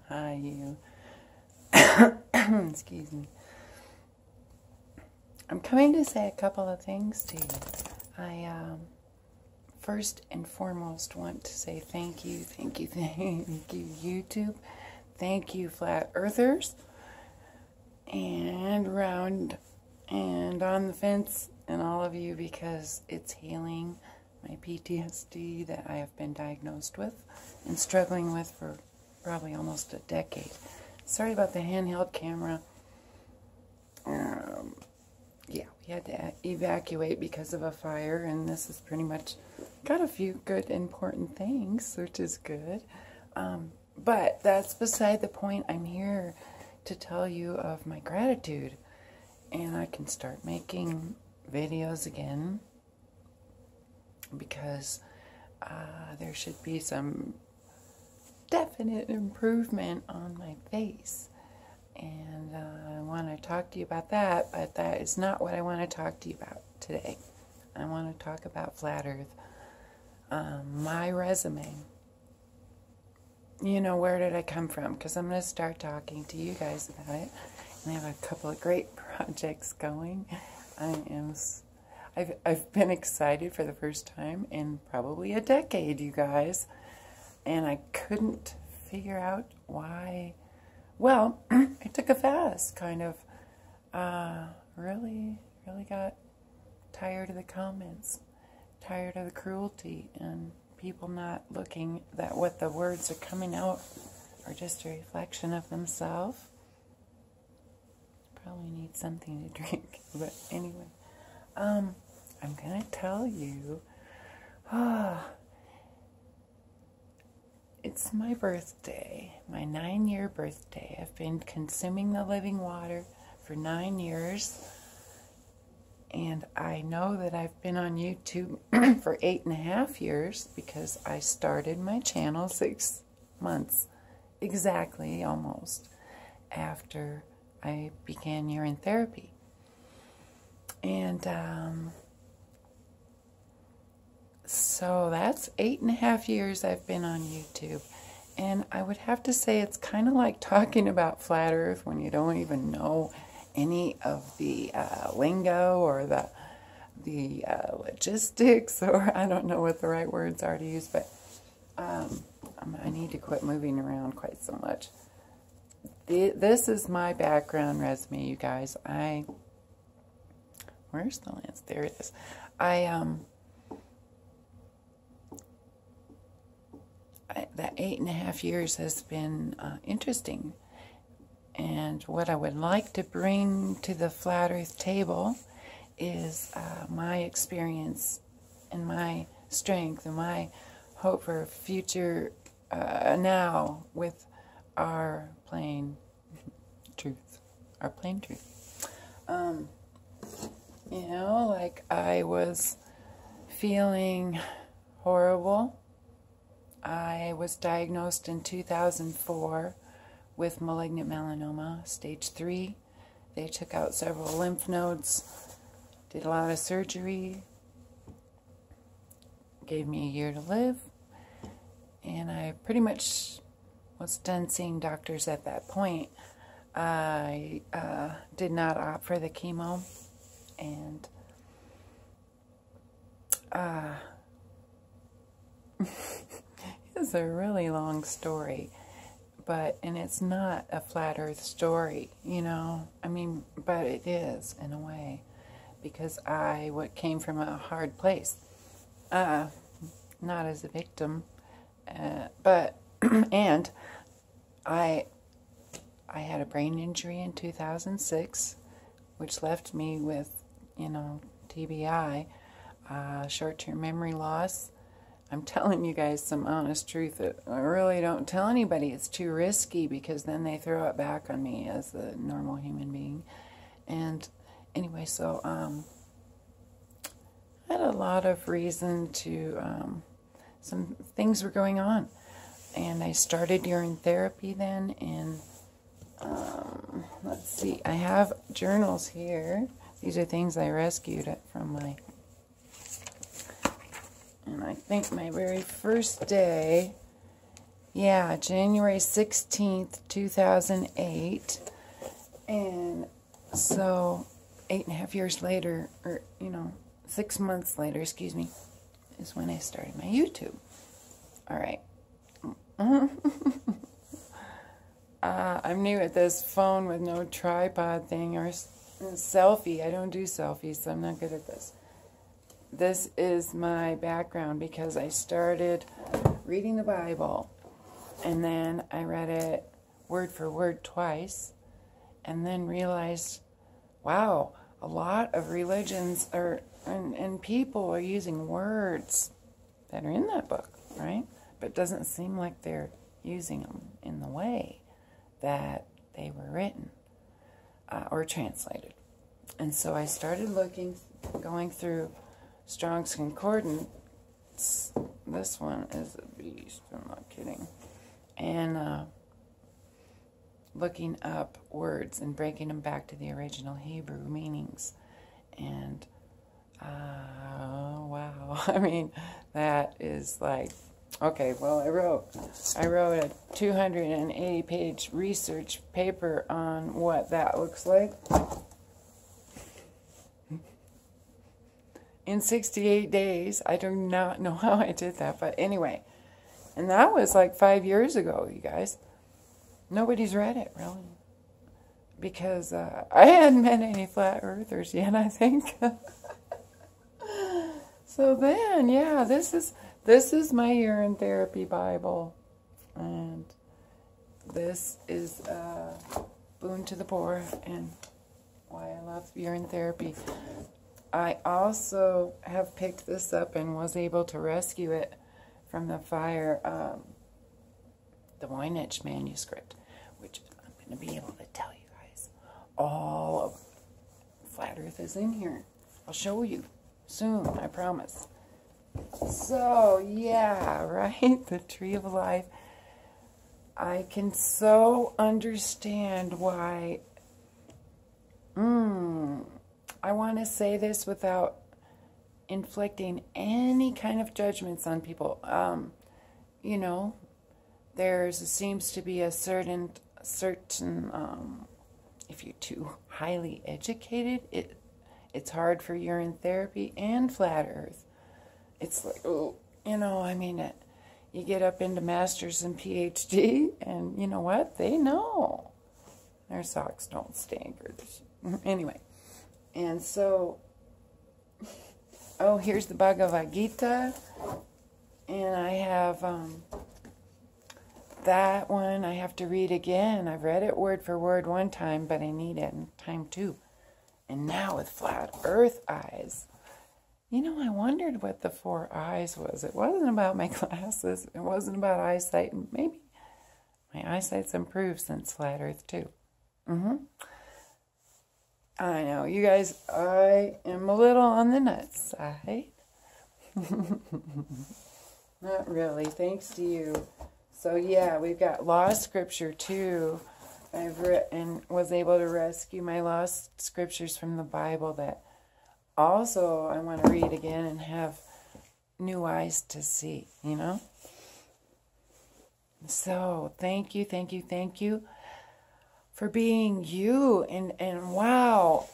Hi, you. Excuse me. I'm coming to say a couple of things to you. I first and foremost want to say thank you, YouTube. Thank you, Flat Earthers. And round and on the fence and all of you, because it's healing my PTSD that I have been diagnosed with and struggling with for probably almost a decade. Sorry about the handheld camera. Yeah, we had to evacuate because of a fire, and this has pretty much got a few good, important things, which is good. But that's beside the point. I'm here to tell you of my gratitude, and I can start making videos again because there should be some definite improvement on my face, and I want to talk to you about that, but that is not what I want to talk to you about today. I want to talk about Flat Earth, my resume. You know, where did I come from? Because I'm going to start talking to you guys about it, and I have a couple of great projects going. I've been excited for the first time in probably a decade, you guys. And I couldn't figure out why. Well, I took a fast, kind of. Really got tired of the comments, tired of the cruelty, and people not looking that what the words are coming out are just a reflection of themselves. Probably need something to drink, but anyway, I'm gonna tell you. It's my birthday, my 9-year birthday. I've been consuming the living water for 9 years, and I know that I've been on YouTube for 8.5 years because I started my channel 6 months, exactly, almost, after I began urine therapy. And so that's 8.5 years I've been on YouTube. And I would have to say it's kind of like talking about Flat Earth when you don't even know any of the lingo or the logistics, or I don't know what the right words are to use, but I need to quit moving around quite so much. This is my background resume, you guys. Where's the lens? There it is. That 8.5 years has been interesting, and what I would like to bring to the Flat Earth table is my experience and my strength and my hope for a future now with our plain truth. You know, like I was feeling horrible. I was diagnosed in 2004 with malignant melanoma, stage 3. They took out several lymph nodes, did a lot of surgery, gave me a year to live, and I pretty much was done seeing doctors at that point. I did not opt for the chemo, and it's a really long story, and it's not a Flat Earth story, you know, I mean, but it is in a way, because I came from a hard place, not as a victim, but, and I had a brain injury in 2006, which left me with, you know, TBI, short-term memory loss. I'm telling you guys some honest truth that I really don't tell anybody. It's too risky because then they throw it back on me as a normal human being. And anyway, so I had a lot of reason to, some things were going on. And I started urine therapy then, and let's see, I have journals here. These are things I rescued from my... And I think my very first day, Yeah, January 16th, 2008. And so 8.5 years later, or, 6 months later, excuse me, is when I started my YouTube. All right. I'm new at this phone with no tripod thing or selfie. I don't do selfies, so I'm not good at this. This is my background because I started reading the Bible, and then I read it word for word twice, and then realized, wow, a lot of religions and people are using words that are in that book, right? But it doesn't seem like they're using them in the way that they were written or translated. And so I started going through Strong's Concordance. This one is a beast, I'm not kidding. And looking up words and breaking them back to the original Hebrew meanings. And, wow, I mean, that is like, okay, well, I wrote a 280-page research paper on what that looks like in 68 days. I do not know how I did that, but anyway. And that was like 5 years ago, you guys. Nobody's read it, really. Because I hadn't met any flat earthers yet, I think. So then, yeah, this is my urine therapy Bible. And this is Boon to the Poor and why I love urine therapy. I also have picked this up and was able to rescue it from the fire, the Voynich manuscript, which I'm going to be able to tell you guys. All of Flat Earth is in here. I'll show you soon, I promise. So, yeah, right? The Tree of Life. I can so understand why... I want to say this without inflicting any kind of judgments on people. There seems to be a certain if you're too highly educated, it's hard for urine therapy and flat earth. It's like, you get up into masters and PhD, and you know what? They know. Their socks don't stink. Anyway. And so, here's the Bhagavad Gita. And I have that one I have to read again. I've read it word for word one time, but I need it in time two. And now with flat earth eyes. I wondered what the 4 eyes was. It wasn't about my glasses. It wasn't about eyesight. Maybe my eyesight's improved since flat earth too. I know, you guys, I am a little on the nuts side. Not really, thanks to you. So yeah, we've got lost scripture too. I've written, was able to rescue my lost scriptures from the Bible that also I want to read again and have new eyes to see, So thank you for being you, and wow,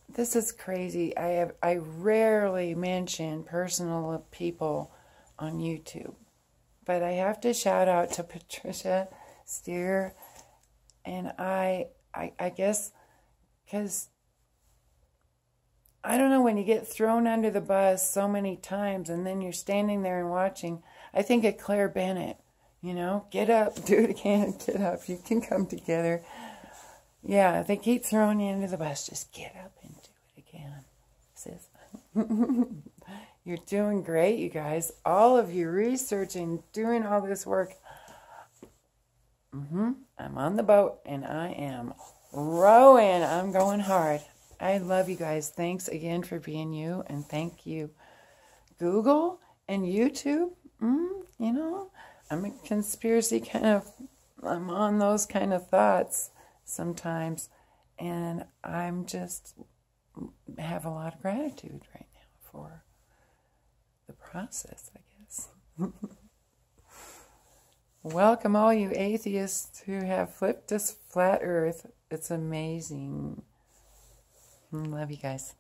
this is crazy. I rarely mention personal people on YouTube, but I have to shout out to Patricia Steer, and I guess because I don't know, when you get thrown under the bus so many times and then you're standing there and watching. I think of Claire Bennett, get up, do it again, get up, you can come together. Yeah, they keep throwing you under the bus, just get up and do it again, sis. You're doing great, you guys. All of you researching, doing all this work. I'm on the boat and I am rowing. I'm going hard. I love you guys. Thanks again for being you, and thank you, Google and YouTube. I'm a conspiracy I'm on those kind of thoughts sometimes, and I'm just have a lot of gratitude right now for process, I guess. Welcome all you atheists who have flipped this flat earth. It's amazing. Love you guys.